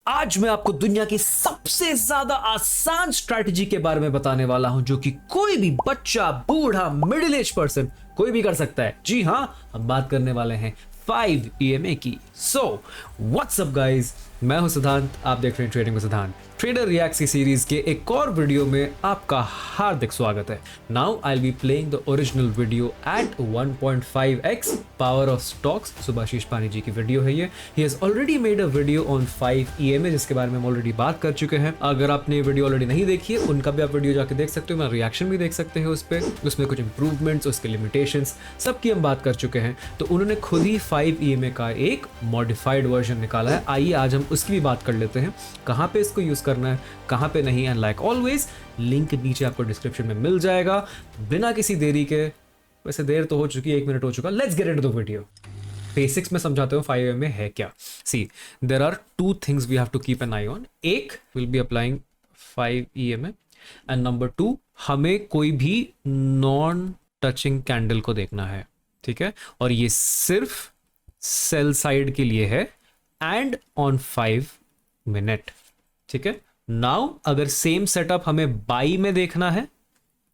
आज मैं आपको दुनिया की सबसे ज्यादा आसान स्ट्रैटेजी के बारे में बताने वाला हूं, जो कि कोई भी बच्चा, बूढ़ा, मिडिल एज पर्सन कोई भी कर सकता है। जी हां, हम बात करने वाले हैं 5 EMA की। सो व्हाट्स अप गाइस, मैं हूं सिद्धांत, आप देख रहे हैं ट्रेडिंग में सिद्धांत। ट्रेडर रिएक्ट्स की सीरीज के एक और वीडियो में आपका हार्दिक स्वागत है। Now I will be playing the original video at 1.5x power of stocks. Subhashish पानी जी की वीडियो है ये। He has already made a video on 5 EMA, जिसके बारे में हम ऑलरेडी बात कर चुके हैं। अगर आपने ये वीडियो ऑलरेडी नहीं देखी है, उनका भी आप वीडियो जाके देख सकते हो। मैं रिएक्शन भी देख सकते हैं उस पर। उसमें कुछ इंप्रूवमेंट्स, उसके लिमिटेशंस सबकी हम बात कर चुके हैं। तो उन्होंने खुद ही 5 EMA का एक मॉडिफाइड वर्जन निकाला है। आइए आज हम उसकी भी बात कर लेते हैं, कहाँ पे इसको यूज करना है, कहाँ पे नहीं। एंड लाइक ऑलवेज, लिंक नीचे आपको डिस्क्रिप्शन में मिल जाएगा। बिना किसी देरी के, वैसे देर तो हो चुकी है, 1 मिनट हो चुका, let's get into the video. Basics में समझाते हो 5 EMA है क्या। See, there are 2 things we have to keep an eye on. एक, will be applying 5 EMA and number 2, हमें कोई भी नॉन टचिंग कैंडल को देखना है, ठीक है। और ये सिर्फ सेल साइड के लिए है एंड ऑन 5 मिनट, ठीक है। नाउ अगर सेम सेटअप हमें बाई में देखना है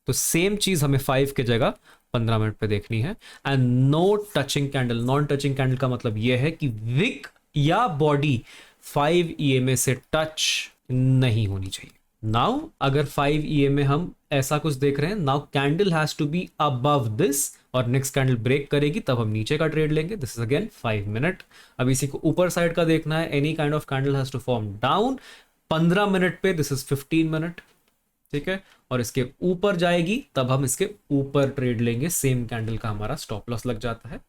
तो सेम चीज हमें 5 की जगह 15 मिनट पे देखनी है। And no touching candle. Non touching candle का मतलब यह है कि विक या बॉडी 5 EMA से टच नहीं होनी चाहिए। नाउ अगर 5 EMA हम ऐसा कुछ देख रहे हैं, now candle has to be above this और नेक्स्ट कैंडल ब्रेक करेगी तब हम नीचे का ट्रेड लेंगे। This is again 5 minute. अब इसी को ऊपर साइड का देखना है। Any kind of candle has to form down 15 minute पे, दिस इज 15 मिनट, ठीक है। और इसके ऊपर जाएगी तब हम इसके ऊपर ट्रेड लेंगे। सेम कैंडल का हमारा स्टॉप लॉस लग जाता है,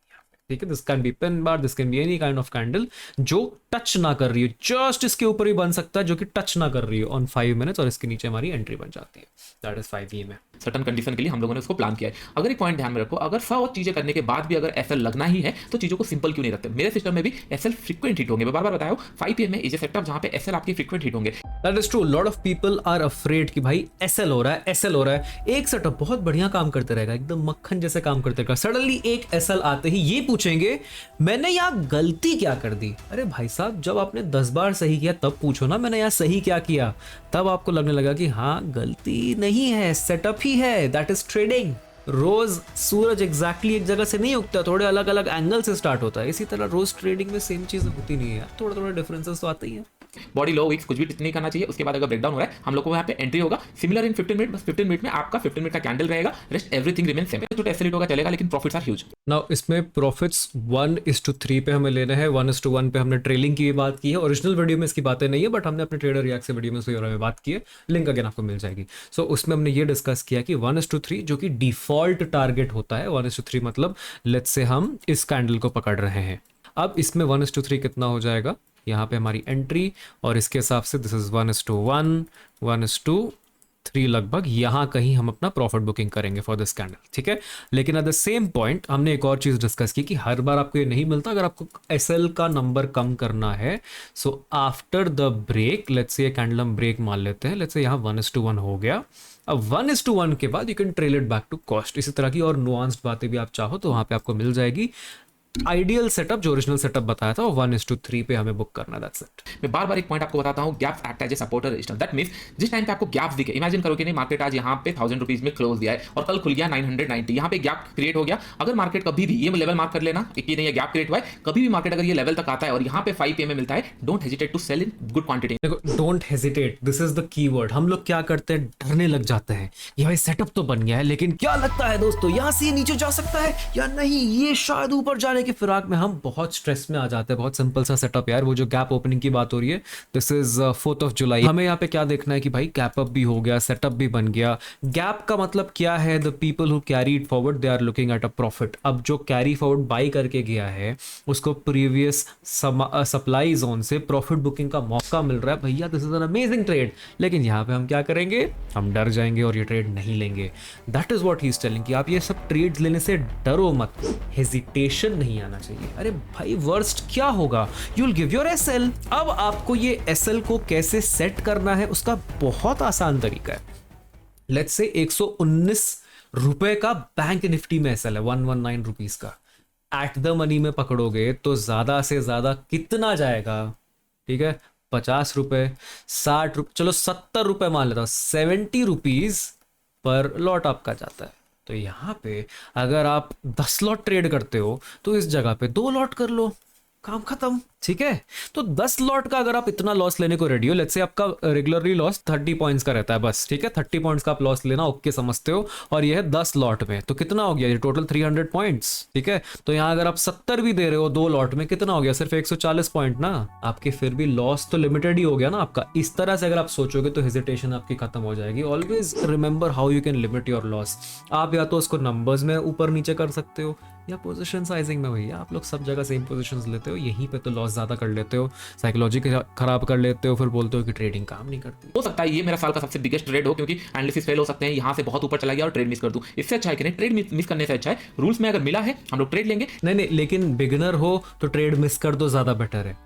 ठीक है। This can be pin bar, this can be any kind of candle जो टच ना कर रही है। जस्ट इसके ऊपर भी बन सकता है जो कि टच ना कर रही है ऑन 5 मिनट्स, और इसके नीचे हमारी एंट्री बन जाती है। That is 5 EMA। Certain condition के लिए हम लोगों ने उसको प्लान किया है। अगर एक पॉइंट ध्यान में रखो, अगर 100 चीजें करने के बाद भी अगर एसएल लगना ही है तो चीजों को सिंपल क्यों नहीं रखते। मेरे सिस्टम में भी एसएल फ्रीक्वेंट हिट होंगे। मैं बार बार बताया हूं, 5 EMA इज ए सेटअप जहां पे एसएल आपके फ्रीक्वेंट हिट होंगे। That is true. Lot of people are afraid कि भाई एसएल हो रहा है, एसएल हो रहा है। एक सेटअप बहुत बढ़िया काम करते रहेगा, एकदम मक्खन जैसे काम करते रहेगा। सडनली एक एसएल आते ही ये पूछेंगे मैंने यहाँ गलती क्या कर दी। अरे भाई साहब, जब आपने 10 बार सही किया तब पूछो ना मैंने यहाँ सही क्या किया। तब आपको लगने लगा कि हाँ, गलती नहीं है, सेटअप ही है। That is trading. रोज सूरज एग्जैक्टली एक जगह से नहीं उगता, थोड़े अलग अलग एंगल से स्टार्ट होता है। इसी तरह रोज ट्रेडिंग में सेम चीज होती नहीं है, थोड़ा थोड़ा डिफरेंसेस तो आते ही हैं। बॉडी लो वीक्स कुछ भी नहीं करना चाहिए। उसके बाद अगर ब्रेकडाउन हो रहा है, हम लोग को यहाँ पे एंट्री होगा सिमिलर इन 15 मिनट। बस 15 मिनट में आपका 15 मिनट का कैंडल रहेगा, रेस्ट एवरीथिंग रिमेन सेम। तो एसएल होगा चलेगा, लेकिन प्रॉफिट्स आर ह्यूज। नाउ इसमें प्रॉफिट्स 1:3 पे हमें लेना है। 1:1 पे हमने ट्रेलिंग की भी बात की है। ओरिजिनल वीडियो में इसकी बातें नहीं है, बट हमने अपने ट्रेडर रिएक्ट से वीडियो में इसके बारे में बात की है। लिंक अगेन आपको मिल जाएगी। सो उसमें हमने ये डिस्कस किया कि 1:3 जो कि डिफॉल्ट टारगेट होता है। 1:3 मतलब लेट्स से हम इस कैंडल को पकड़ रहे हैं। अब इसमें 1:3 कितना हो जाएगा, यहाँ पे हमारी एंट्री, और इसके हिसाब से दिस इज 1:1, 1:3 लगभग यहाँ कहीं हम अपना प्रॉफिट बुकिंग करेंगे फॉर दिस कैंडल, ठीक है। लेकिन एट द सेम पॉइंट हमने एक और चीज डिस्कस की कि हर बार आपको ये नहीं मिलता। अगर आपको एसएल का नंबर कम करना है, so after the break, let's say ये कैंडल हम ब्रेक मान लेते हैं, लेट्स से यहाँ 1:1 हो गया। अब 1:1 के बाद you can trail it back to cost. इसी तरह की और नुआंस्ड बातें भी आप चाहो तो वहां पे आपको मिल जाएगी। आइडियल सेटअप जो ओरिजिनल सेटअप बताया था, 1:3 पे हमें बुक करना है। That's it. मैं बार बार एक पॉइंट आपको बताता हूं, gaps act as a support or resistance. That means जिस टाइम पे आपको गैप्स दिखे, इमेजिन करो कि नहीं मार्केट आज यहाँ पे 1000 रुपीज में क्लोज दिया है और कल खुल गया 990, यहाँ पे गैप क्रिएट हो गया। अगर मार्केट कभी भी ये लेवल मार्क कर लेना कि नहीं ये गैप क्रिएट हुआ है, कभी भी मार्केट अगर ये लेवल तक आता है और यहाँ पे 5 EMA मिलता है, don't hesitate to sell in good quantity. देखो, don't hesitate, this is the keyword. हम लोग क्या करते हैं, डरने लग जाते हैं। ये भाई सेटअप तो बन गया है, लेकिन क्या लगता है दोस्तों, यहाँ से ये नीचे जा सकता है या नहीं, ये शायद ऊपर जाने की फिराक में हम बहुत स्ट्रेस में आ जाते हैं। बहुत सिंपल सा सेटअप यार, वो जो गैप ओपनिंग की बात हो रही है, दिस इज 4 जुलाई। हमें यहाँ पे क्या देखना है कि भाई गैप अप भी हो गया, सेटअप भी बन गया। गैप का मतलब क्या है, the people who carried forward they are looking at a profit. अब जो कैरी फॉरवर्ड बाई करके गया है उसको प्रीवियस सप्लाई जोन से प्रॉफिट बुकिंग का मौका मिल रहा है। भैया this is an amazing trade. लेकिन यहाँ पे हम क्या करेंगे, हम डर जाएंगे और ये ट्रेड नहीं लेंगे। That is what he is telling कि आप ये सब ट्रेड्स लेने से डरो मत, हेजिटेशन नहीं आना चाहिए। अरे भाई वर्स्ट क्या होगा, you will give your SL. अब आपको ये एसएल को कैसे सेट करना है उसका बहुत आसान तरीका है। लेट्स से 119 रुपए का बैंक निफ्टी में एसएल है, 119 रुपीज का। एट द मनी में पकड़ोगे तो ज्यादा से ज्यादा कितना जाएगा, ठीक है, ₹50, ₹60, चलो ₹70 मान लेता हूँ, 70 रुपीज पर लॉट आपका जाता है। तो यहाँ पे अगर आप 10 लॉट ट्रेड करते हो तो इस जगह पे 2 लॉट कर लो, काम खत्म। ठीक है, तो 10 लॉट का अगर आप इतना लॉस लेने को रेडी हो, लेट्स से आपका रेगुलरली लॉस 30 पॉइंट्स का रहता है बस, ठीक है, 30 पॉइंट्स का आप लॉस लेना ओके समझते हो, और ये है 10 लॉट में, तो कितना हो गया ये टोटल 300 पॉइंट्स। ठीक है, तो यहाँ अगर आप 70 भी दे रहे हो 2 लॉट में, कितना हो गया, सिर्फ 140 पॉइंट ना आपके, फिर भी लॉस तो लिमिटेड ही हो गया ना आपका। इस तरह से अगर आप सोचोगे तो हेजिटेशन आपकी खत्म हो जाएगी। Always remember how you can limit your loss. आप या तो उसको नंबर्स में ऊपर नीचे कर सकते हो या पोजीशन साइजिंग में। भैया आप लोग सब जगह सेम पोजीशंस लेते हो, यहीं पे तो लॉस ज्यादा कर लेते हो, साइकोलॉजी खराब कर लेते हो, फिर बोलते हो कि ट्रेडिंग काम नहीं करती। हो सकता है ये मेरा साल का सबसे बिगेस्ट ट्रेड हो, क्योंकि एनालिसिस फेल हो सकते हैं, यहाँ से बहुत ऊपर चला गया और ट्रेड मिस कर दूं। इससे अच्छा है कि नहीं, ट्रेड मिस करने से अच्छा है रूल्स में अगर मिला है हम लोग ट्रेड लेंगे। नहीं, लेकिन बिगिनर हो तो ट्रेड मिस कर दो, ज्यादा बेटर है।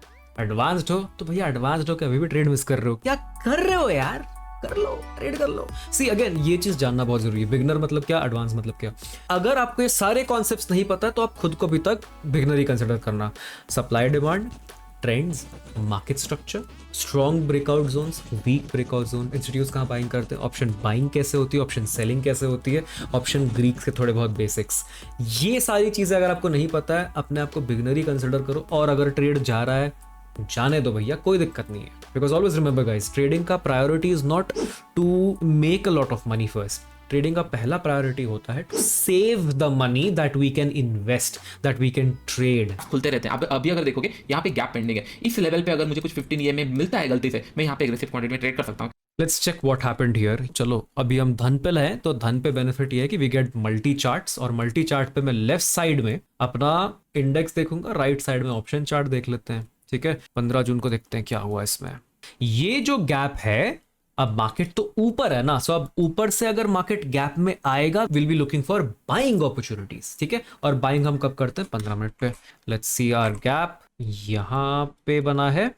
एडवांस्ड हो तो भैया एडवांस्ड हो के अभी भी ट्रेड मिस कर रहे हो, क्या कर रहे हो यार, कर लो, ट्रेड कर लो। सी अगेन ये चीज जानना बहुत जरूरी है, बिगनर मतलब क्या, एडवांस मतलब क्या। अगर आपको ये सारे कॉन्सेप्ट्स नहीं पता है तो आप खुद को भी तक बिगनर ही कंसिडर करना। Supply demand, trends, market structure, strong breakout zones, weak breakout zone, institutes कहाँ बाइंग करते हैं, ऑप्शन बाइंग कैसे होती है, ऑप्शन सेलिंग कैसे होती है, ऑप्शन ग्रीक्स के थोड़े बहुत बेसिक्स। ये सारी चीजें अगर आपको नहीं पता है, अपने आप को बिगनर ही कंसिडर करो। और अगर ट्रेड जा रहा है जाने दो भैया, कोई दिक्कत नहीं है, because always remember guys, trading का priority is not to make a lot of money first. Trading का पहला प्रायोरिटी होता है to save the money that we can invest, that we can trade. खुलते रहते हैं। अब अभी अगर देखोगे यहाँ पे गैप पेंडिंग है, इस लेवल पे अगर मुझे कुछ 15 EM में मिलता है गलती से, मैं यहाँ पे एग्रेसिव क्वांटिटी में ट्रेड कर सकता हूँ। Let's check what happened here. चलो अभी हम धन पे हैं, तो धन पे बेनिफिट ये है कि वी गेट मल्टी चार्ट्स, और मल्टी चार्ट पे मैं लेफ्ट साइड में अपना इंडेक्स देखूंगा, राइट साइड में ऑप्शन चार्ट देख लेते हैं। ठीक है, 15 जून को देखते हैं क्या हुआ इसमें। ये जो गैप है, अब मार्केट तो ऊपर है ना, सो अब ऊपर से अगर मार्केट गैप में आएगा, will be looking for buying opportunities. ठीक है, और बाइंग हम कब करते हैं, 15 मिनट पे। लेट्स सी आवर गैप, यहां पे बना है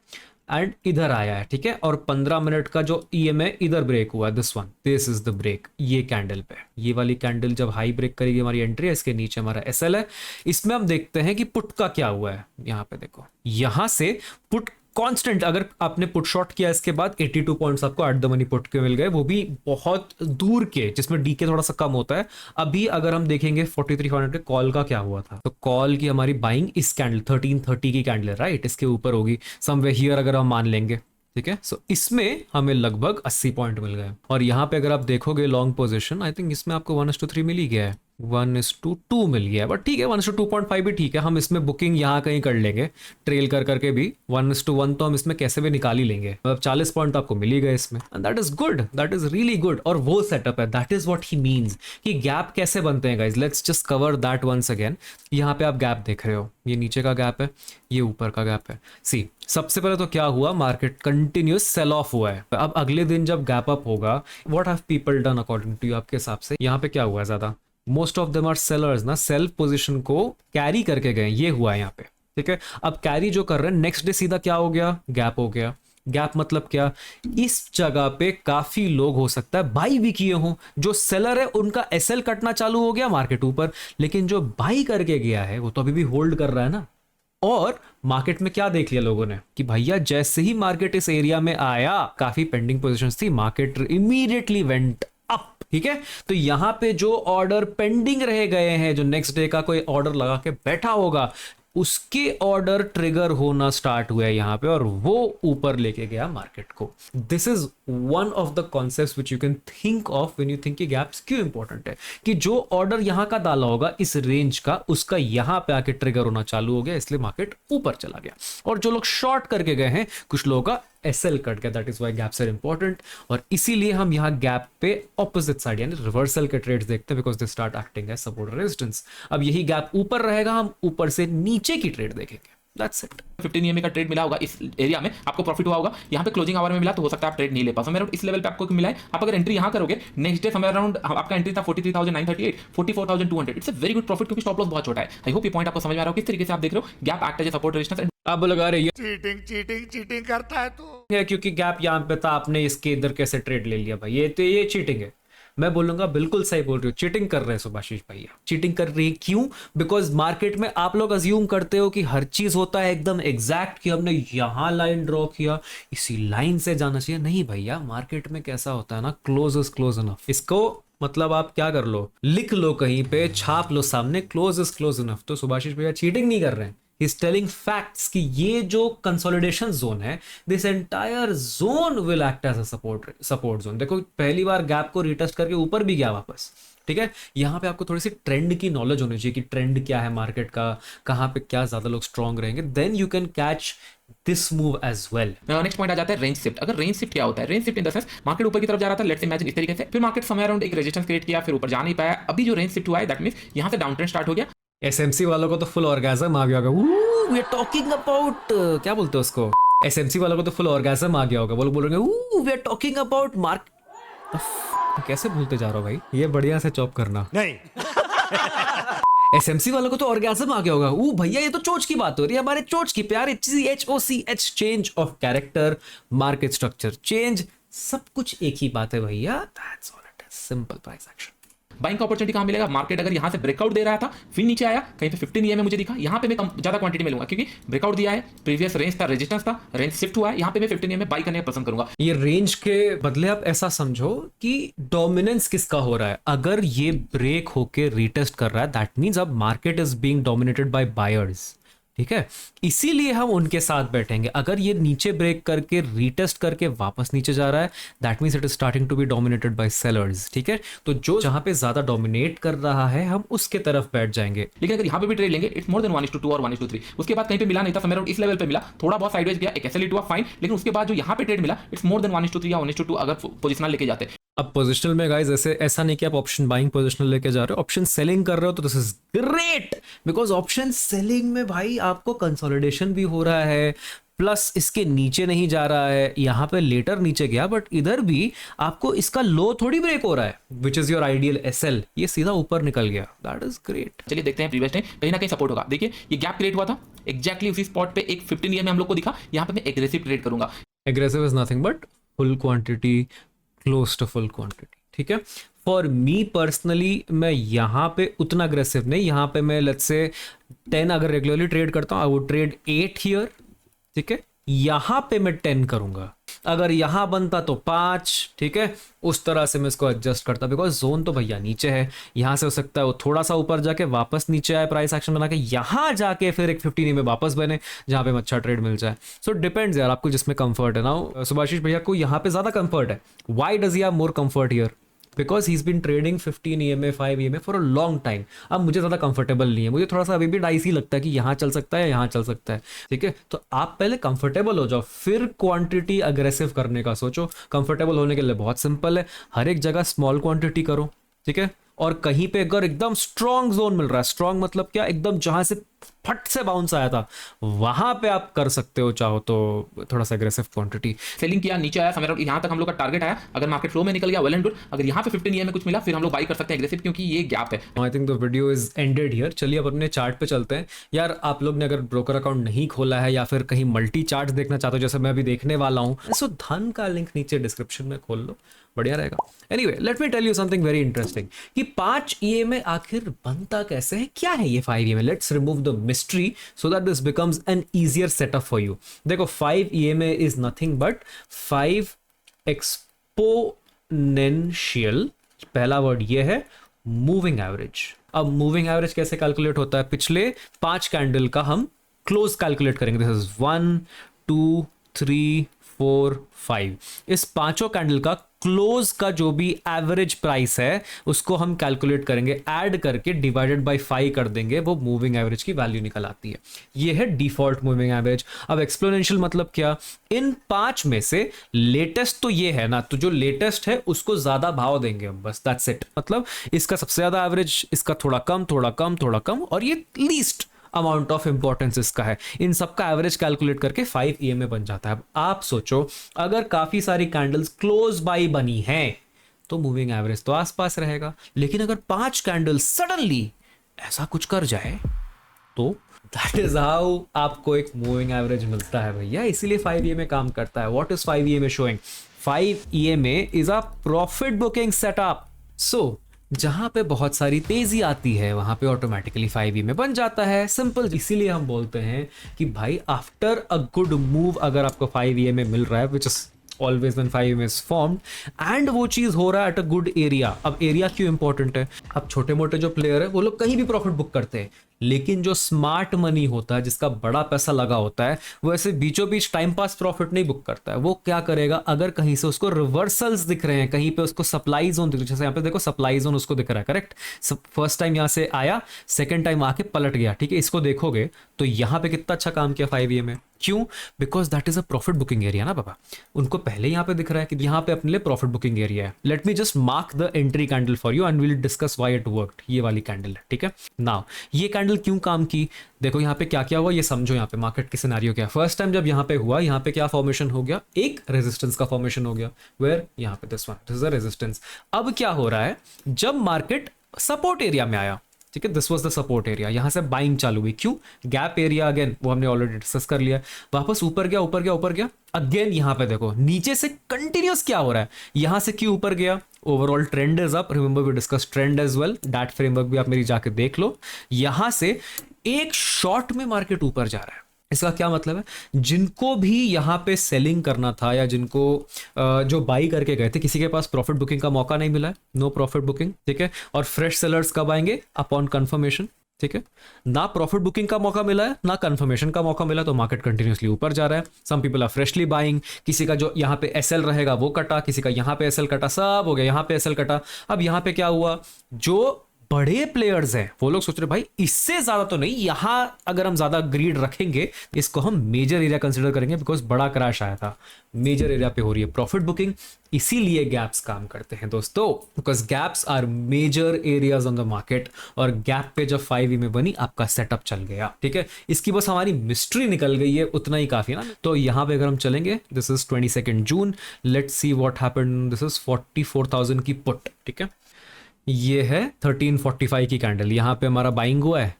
एंड इधर आया है। ठीक है, और 15 मिनट का जो EM है इधर ब्रेक हुआ है, this one, this is the break. ये कैंडल पे, ये वाली कैंडल जब हाई ब्रेक करेगी, हमारी एंट्री है, इसके नीचे हमारा SL है। इसमें हम देखते हैं कि पुट का क्या हुआ है। यहाँ पे देखो, यहां से पुट कांस्टेंट, अगर आपने पुट शॉट किया इसके बाद 82 पॉइंट्स आपको एट द मनी पुट के मिल गए, वो भी बहुत दूर के, जिसमें डीके थोड़ा सा कम होता है। अभी अगर हम देखेंगे 4300 के कॉल का क्या हुआ था, तो कॉल की हमारी बाइंग इस कैंडल 1330 की कैंडल है, राइट, इसके ऊपर होगी समवेयर हियर अगर हम मान लेंगे। ठीक है, सो इसमें हमें लगभग 80 पॉइंट मिल गए। और यहाँ पे अगर आप देखोगे लॉन्ग पोजीशन, आई थिंक इसमें आपको 1:3 मिल ही गया है, 1:2 मिल गया है, बट ठीक है 1:2.5 भी ठीक है। हम इसमें बुकिंग यहाँ कहीं कर लेंगे, ट्रेल कर करके भी 1:1 तो हम इसमें कैसे भी निकाल ही लेंगे। मतलब 40 पॉइंट आपको मिल ही गए इसमें, and that is good, that is really good. और वो सेटअप है, that is what he means कि गैप कैसे बनते हैं guys. Let's just cover that once again. यहाँ पे आप गैप देख रहे हो, ये नीचे का गैप है, ये ऊपर का गैप है। सी सबसे पहले तो क्या हुआ, मार्केट कंटिन्यूस सेल ऑफ हुआ है। अब अगले दिन जब गैप अप होगा, what have people done according to you, आपके हिसाब से यहाँ पे क्या हुआ है ज्यादा, most of them are sellers ना, सेल्फ पोजीशन को कैरी करके गए, ये हुआ है यहाँ पे। ठीक है, अब कैरी जो कर रहे हैं, नेक्स्ट डे सीधा क्या हो गया, गैप हो गया। गैप मतलब क्या, इस जगह पे काफी लोग हो सकता है बाई भी किए हों, जो सेलर है उनका SL कटना चालू हो गया मार्केट ऊपर, लेकिन जो बाई करके गया है वो तो अभी भी होल्ड कर रहा है ना। और मार्केट में क्या देख लिया लोगों ने कि भैया जैसे ही मार्केट इस एरिया में आया, काफी पेंडिंग पोजीशंस थी, मार्केट इमीडिएटली वेंट अप। ठीक है, तो यहां पे जो ऑर्डर पेंडिंग रह गए हैं, जो नेक्स्ट डे का कोई ऑर्डर लगा के बैठा होगा, उसके ऑर्डर ट्रिगर होना स्टार्ट हुआ है यहाँ पे, और वो ऊपर लेके गया मार्केट को। This is one of the concepts which you can think of when you think कि गैप्स क्यों इंपॉर्टेंट है, कि जो ऑर्डर यहाँ का डाला होगा इस रेंज का, उसका यहाँ पे आके ट्रिगर होना चालू हो गया, इसलिए मार्केट ऊपर चला गया। और जो लोग शॉर्ट करके गए हैं, कुछ लोगों का SL कट गया, that is why gaps are important. और इसीलिए हम यहाँ गैप पे ऑपोजिट साइड यानी रिवर्सल के ट्रेड्स देखते हैं, because they start acting as support resistance. अब यही गैप ऊपर रहेगा, हम ऊपर से नीचे की ट्रेड देखेंगे, दैट्स इट। 15 EM का ट्रेड मिला होगा, इस एरिया में आपको प्रॉफिट हुआ होगा। यहाँ पे क्लोजिंग आवर में मिला तो हो सकता है आप ट्रेड नहीं ले पाओ। मेरा इस लेवल पे आपको मिला है, आप अगर एंट्री यहाँ करोगे, नेक्स्ट डे समय अराउंड आपका एंट्री था 43,938, 44,200, it's a very good profit, क्योंकि स्टॉप लॉस बहुत छोटा है। आई होप ये पॉइंट आपको समझ में आ रहा हो, किस तरीके से आप देख रहे हो gap act as a support resistance. आप लगा रहे चीटिंग करता है तू। है क्योंकि गैप यहाँ पे था, आपने इसके इधर कैसे ट्रेड ले लिया भाई, ये तो ये चीटिंग है। मैं बोलूंगा बिल्कुल सही बोल रहे हो, चीटिंग कर रहे हैं सुभाषिश भैया, चीटिंग कर रही है। क्यों? बिकॉज मार्केट में आप लोग अज्यूम करते हो कि हर चीज होता है एकदम एग्जैक्ट, कि हमने यहां लाइन ड्रॉ किया इसी लाइन से जाना चाहिए। नहीं भैया, मार्केट में कैसा होता है ना, क्लोज इज क्लोज इनफ। इसको मतलब आप क्या कर लो, लिख लो कहीं पे, छाप लो सामने, क्लोज इज क्लोज इनफ। तो सुभाषिश भैया चीटिंग नहीं कर रहे हैं, ही इज टेलिंग फैक्ट्स कि ये जो कंसोलिडेशन जोन है, this entire zone will act as a support zone. देखो पहली बार गैप को रिटेस्ट करके ऊपर भी गया वापस, ठीक है। यहाँ पे आपको थोड़ी सी ट्रेंड की नॉलेज होनी चाहिए कि ट्रेंड क्या है मार्केट का, कहाँ पे क्या ज्यादा लोग स्ट्रांग रहेंगे, then you can catch this move as well. Next point आ जाता है रेंज शिफ्ट। अगर रेंज शिफ्ट क्या होता है? Range shift in the sense market ऊपर की तरफ जा रहा था, लेट्स इमेजिन इस तरीके से, फिर मार्केट समय अराउंड एक रेजिस्टेंस क्रिएट किया, फिर ऊपर जा नहीं पाया। अभी जो रेंज शिफ्ट हुआ है दैट मींस यहां से डाउन ट्रेंड स्टार्ट हो गया। एसएमसी वालों को तो फुल ऑर्गेजम आ गया होगा, वी आर टॉकिंग अबाउट, क्या बोलते हैं उसको, एसएमसी वालों को तो फुल ऑर्गेजम आ गया होगा, वो लोग बोल रहे हैं we are talking about market. कैसे भूलते जा रहा हो भाई, ये बढ़िया से चॉप करना नहीं। एसएमसी वालों को तो ऑर्गेजम आ गया होगा, ओ भैया ये तो चोच की बात हो रही है, हमारे चोच की प्यारे CHOCH, change of character, market structure change, सब कुछ एक ही बात है भैया, that's all it is, simple price action. Buying का अपॉर्चुनिटी कहां मिलेगा? मार्केट अगर यहां से ब्रेकआउट दे रहा था, फिर नीचे आया, कहीं पे 15 EMA मुझे दिखा, यहां पे मैं ज्यादा क्वांटिटी में लूंगा क्योंकि ब्रेकआउट दिया है, प्रीवियस रेंज था, रेजिस्टेंस था, रेंज शिफ्ट हुआ है, यहां पे मैं 15 EMA बाई करने का पसंद करूंगा। ये रेंज के बदले आप ऐसा समझो कि डोमिनेंस किसका हो रहा है। अगर ये ब्रेक होके रीटेस्ट कर रहा है, दैट मींस अब market is being dominated by buyers, ठीक है, इसीलिए हम उनके साथ बैठेंगे। अगर ये नीचे ब्रेक करके रीटेस्ट करके वापस नीचे जा रहा है, that means it is starting to be dominated by sellers, ठीक है। तो जो जहां पे ज्यादा डोमिनेट कर रहा है हम उसके तरफ बैठ जाएंगे। लेकिन अगर यहाँ पे भी ट्रेड लेंगे, इट्स मोर देन 1:2 और 1:3। उसके बाद कहीं पे मिला नहीं था, समय अराउंड इस लेवल पे मिला, थोड़ा बहुत साइडवेज गया, एक एसएल हुआ फाइन, लेकिन उसके बाद जो यहाँ पे ट्रेड मिला, इट्स मोर देन 1:3 या 1:2 अगर पोजिशनल लेके जाते हैं। अब पोजिशनल में गाइस ऐसा नहीं कि आप ऑप्शन बाइंग पोजिशनल लेके जा रहे हो, ऑप्शन सेलिंग कर रहे हो, तो this is great, because option selling में भाई आपको कंसोलिडेशन भी हो रहा है, प्लस इसके नीचे नहीं जा रहा है, यहाँ पे लेटर नीचे गया, बट इधर भी आपको इसका लो थोड़ी ब्रेक हो रहा है, which is your ideal SL, ये सीधा ऊपर निकल गया, दैट इज ग्रेट। चलिए देखते हैं प्रीवियस टाइम कहीं ना कहीं सपोर्ट होगा। देखिए ये गैप क्रिएट हुआ था, एग्जैक्टली उसी स्पॉट पे एक 15 EMA हम लोग को दिखा, यहाँ पे मैं एग्रेसिव ट्रेड करूंगा। Aggressive is nothing but full quantity, close to full quantity, ठीक है। फॉर मी पर्सनली मैं यहाँ पे उतना अग्रेसिव नहीं, यहाँ पे मैं लेट्स से 10 अगर रेगुलरली ट्रेड करता हूँ, आई वुड ट्रेड 8 हियर, ठीक है। यहाँ पे मैं 10 करूंगा, अगर यहाँ बनता तो 5, ठीक है, उस तरह से मैं इसको एडजस्ट करता, बिकॉज जोन तो भैया नीचे है, यहाँ से हो सकता है वो थोड़ा सा ऊपर जाके वापस नीचे आए, प्राइस एक्शन बना के यहाँ जाके फिर एक 15 में वापस बने जहाँ पे अच्छा ट्रेड मिल जाए। सो डिपेंड्स यार, आपको जिसमें कंफर्ट है ना। सुभाषिश भैया को यहाँ पे ज्यादा कंफर्ट है, why does he have more comfort here? Because he is been trading 15 EMA 5 EMA for a long time. अब मुझे ज़्यादा कंफर्टेबल नहीं है, मुझे थोड़ा सा अभी भी डाइसी लगता है कि यहाँ चल सकता है, यहाँ चल सकता है, ठीक है। तो आप पहले कंफर्टेबल हो जाओ, फिर क्वांटिटी अग्रेसिव करने का सोचो। कंफर्टेबल होने के लिए बहुत सिंपल है, हर एक जगह स्मॉल क्वांटिटी करो, ठीक है। और कहीं पे अगर एकदम स्ट्रॉन्ग जोन मिल रहा है, स्ट्रॉन्ग मतलब क्या, एकदम जहां से फट से बाउंस आया था, वहां पे आप कर सकते हो चाहो तो थोड़ा सा एग्रेसिव क्वांटिटी। सेलिंग किया, नीचे आया, समय यहाँ तक हम लोग का टारगेट आया, अगर मार्केट फ्लो में निकल गया वेल एंड गुड, अगर यहाँ पे 15 EMA में कुछ मिला फिर हम लोग बाई कर सकते हैं एग्रेसिव, क्योंकि ये गैप है। I think the video is ended here. चलिए अब अपने चार्ट पे चलते हैं। यार आप लोग ने अगर ब्रोकर अकाउंट नहीं खोला है या फिर कहीं मल्टी चार्ट देखना चाहते हो जैसे मैं अभी देखने वाला हूँ, सो धन का लिंक नीचे डिस्क्रिप्शन में खोल लो, बढ़िया रहेगा। Anyway let me tell you something very interesting कि 5 EMA आखिर बनता कैसे है, क्या है ये 5 EMA? Let's remove the mystery so that this becomes N easier setup for you. देखो 5 EMA is nothing but 5 exponential, पहला वर्ड ये है मूविंग एवरेज। अब मूविंग एवरेज कैसे कैलकुलेट होता है? पिछले 5 कैंडल का हम क्लोज कैलकुलेट करेंगे। This is 1 2 3 4 5। इस पांचों कैंडल का क्लोज का जो भी एवरेज प्राइस है उसको हम कैलकुलेट करेंगे, ऐड करके डिवाइडेड बाय 5 कर देंगे, वो मूविंग एवरेज की वैल्यू निकल आती है। ये है डिफॉल्ट मूविंग एवरेज। अब एक्सपोनेंशियल मतलब क्या? इन 5 में से लेटेस्ट तो ये है ना, तो जो लेटेस्ट है उसको ज्यादा भाव देंगे हम, बस दैट्स इट। मतलब इसका सबसे ज्यादा एवरेज, इसका थोड़ा कम थोड़ा कम थोड़ा कम, और ये लीस्ट अमाउंट ऑफ इंपॉर्टेंस इसका है। इन सबका एवरेज कैलकुलेट करके 5 EMA बन जाता है। अब आप सोचो अगर काफी सारी कैंडल्स क्लोज बाई बनी हैं तो मूविंग एवरेज तो आसपास रहेगा, लेकिन अगर 5 कैंडल्स सडनली ऐसा कुछ कर जाए तो दैट इज हाउ आपको एक मूविंग एवरेज मिलता है भैया। इसीलिए 5 EMA काम करता है। What is 5 EMA showing? 5 EMA is a profit booking setup. So जहां पे बहुत सारी तेजी आती है वहां पे ऑटोमेटिकली 5e में बन जाता है, सिंपल। इसीलिए हम बोलते हैं कि भाई आफ्टर अ गुड मूव अगर आपको 5e में मिल रहा है, which is always when 5e is formed, and वो चीज हो रहा है एट अ गुड एरिया। अब एरिया क्यों इंपॉर्टेंट है? अब छोटे मोटे जो प्लेयर है वो लोग कहीं भी प्रॉफिट बुक करते हैं, लेकिन जो स्मार्ट मनी होता है, जिसका बड़ा पैसा लगा होता है, वो ऐसे बीचों बीच टाइम पास प्रॉफिट नहीं बुक करता है। वो क्या करेगा, अगर कहीं से उसको रिवर्सल्स दिख रहे हैं, कहीं पे उसको सप्लाई जोन दिख रहा है, जैसे यहाँ पे देखो सप्लाई जोन उसको दिख रहा है, करेक्ट। फर्स्ट टाइम यहाँ से आया, सेकंड टाइम आके पलट गया, ठीक है। इसको देखोगे तो यहाँ पे कितना अच्छा काम किया 5e में। क्यों? Because that is a profit booking area ना बाबा। उनको पहले यहाँ पे दिख रहा है कि यहाँ पे अपने लिए प्रॉफिट बुकिंग एरिया है। Let me just mark the entry candle for you and will discuss why it worked. ये वाली कैंडल है, ठीक है। नाउ ये कैंडल क्यों काम की, देखो यहाँ पे क्या क्या हुआ ये समझो। यहाँ पे मार्केट की सिनेरियो क्या, फर्स्ट टाइम जब यहाँ पे हुआ, यहाँ पे क्या फॉर्मेशन हो गया, एक रेजिस्टेंस का फॉर्मेशन हो गया, वेयर यहाँ पे this one, this is a resistance. अब क्या हो रहा है, जब मार्केट सपोर्ट एरिया में आया, ठीक है, this was the support area, यहां से बाइंग चालू हुई। क्यों? गैप एरिया, अगेन वो हमने ऑलरेडी डिस्कस कर लिया। वापस ऊपर गया, ऊपर गया, ऊपर गया, अगेन यहां पे देखो नीचे से कंटिन्यूस क्या हो रहा है, यहां से क्यों ऊपर गया, overall trend is up. Remember we discuss trend as well, that framework भी आप मेरी जाके देख लो। यहां से एक शॉर्ट में मार्केट ऊपर जा रहा है। इसका क्या मतलब है, जिनको भी यहाँ पे सेलिंग करना था या जिनको जो बाई करके गए थे, किसी के पास प्रॉफिट बुकिंग का मौका नहीं मिला है, नो प्रॉफिट बुकिंग, ठीक है। और फ्रेश सेलर्स कब आएंगे, अपॉन कंफर्मेशन, ठीक है। ना प्रॉफिट बुकिंग का मौका मिला है, ना कंफर्मेशन का मौका मिला, तो मार्केट कंटिन्यूसली ऊपर जा रहा है। Some people are freshly buying, किसी का जो यहाँ पे एसएल रहेगा वो कटा, किसी का यहाँ पे एसएल कटा, सब हो गया, यहाँ पे एसएल कटा। अब यहाँ पे क्या हुआ, जो बड़े प्लेयर्स हैं वो लोग सोच रहे भाई इससे ज्यादा तो नहीं, यहां अगर हम ज्यादा ग्रीड रखेंगे, इसको हम मेजर एरिया कंसीडर करेंगे, बिकॉज बड़ा क्रैश आया था, मेजर एरिया पे हो रही है प्रॉफिट बुकिंग। इसीलिए गैप्स काम करते हैं दोस्तों, because gaps are major areas on the market. और गैप पे जब 5e में बनी, आपका सेटअप चल गया, ठीक है। इसकी बस हमारी मिस्ट्री निकल गई है, उतना ही काफी ना। तो यहां पे अगर हम चलेंगे, this is 22 June, let's see what happened. This is 44,000 की पुट, ठीक है। ये है 1345 की कैंडल, यहाँ पे हमारा बाइंग हुआ है,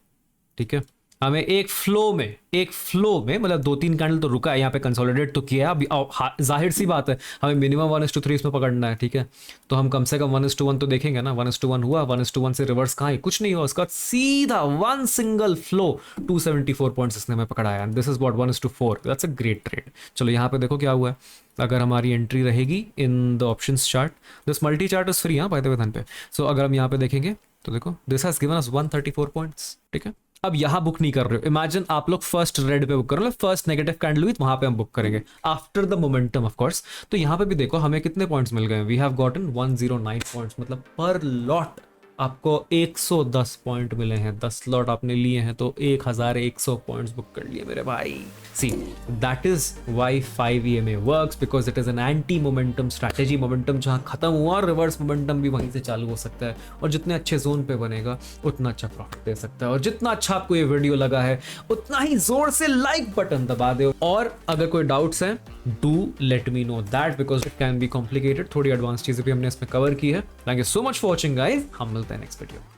ठीक है। हमें एक फ्लो में मतलब 2-3 कैंडल तो रुका है, यहाँ पे कंसोलिडेट तो किया है। अभी जाहिर सी बात है, हमें मिनिमम 1:3 इसमें पकड़ना है, ठीक है। तो हम कम से कम 1:1 तो देखेंगे ना। 1:1 हुआ, 1:1 से रिवर्स कहाँ है, कुछ नहीं हुआ, उसका सीधा वन सिंगल फ्लो 274 पॉइंट्स इसने हमें पकड़ाया। This is what 1:4, that's a great trade. चलो यहाँ पे देखो क्या हुआ है, अगर हमारी एंट्री रहेगी in the options chart, this multi chart is free, हाँ बाय द वे पे। सो अगर हम यहाँ पे देखेंगे तो देखो this has given us 134 points, ठीक है। अब यहां बुक नहीं कर रहे हो, इमेजिन आप लोग फर्स्ट रेड पे बुक कर रहे हो, फर्स्ट नेगेटिव कैंडल हुई वहां पे हम बुक करेंगे after the momentum of course. तो यहां पे भी देखो हमें कितने पॉइंट्स मिल गए, वी हैव गॉटन 109 पॉइंट्स, मतलब पर लॉट आपको 110 पॉइंट मिले हैं। 10 लॉट आपने लिए हैं तो 1100 पॉइंट्स बुक कर लिए मेरे भाई। See that is why 5EMA works, because it is an anti momentum strategy. Momentum जहां खत्म हुआ, रिवर्स मोमेंटम भी वहीं से चालू हो सकता है, और जितने अच्छे जोन पे बनेगा उतना अच्छा प्रॉफिट दे सकता है। और जितना अच्छा आपको ये वीडियो लगा है, उतना ही जोर से लाइक बटन दबा दो। और अगर कोई डाउट्स हैं, do let me know that, because it can be complicated. थोड़ी एडवांस चीजें भी हमने इसमें कवर की है। Thank you so much for watching guys, हम मिलते हैं नेक्स्ट वीडियो।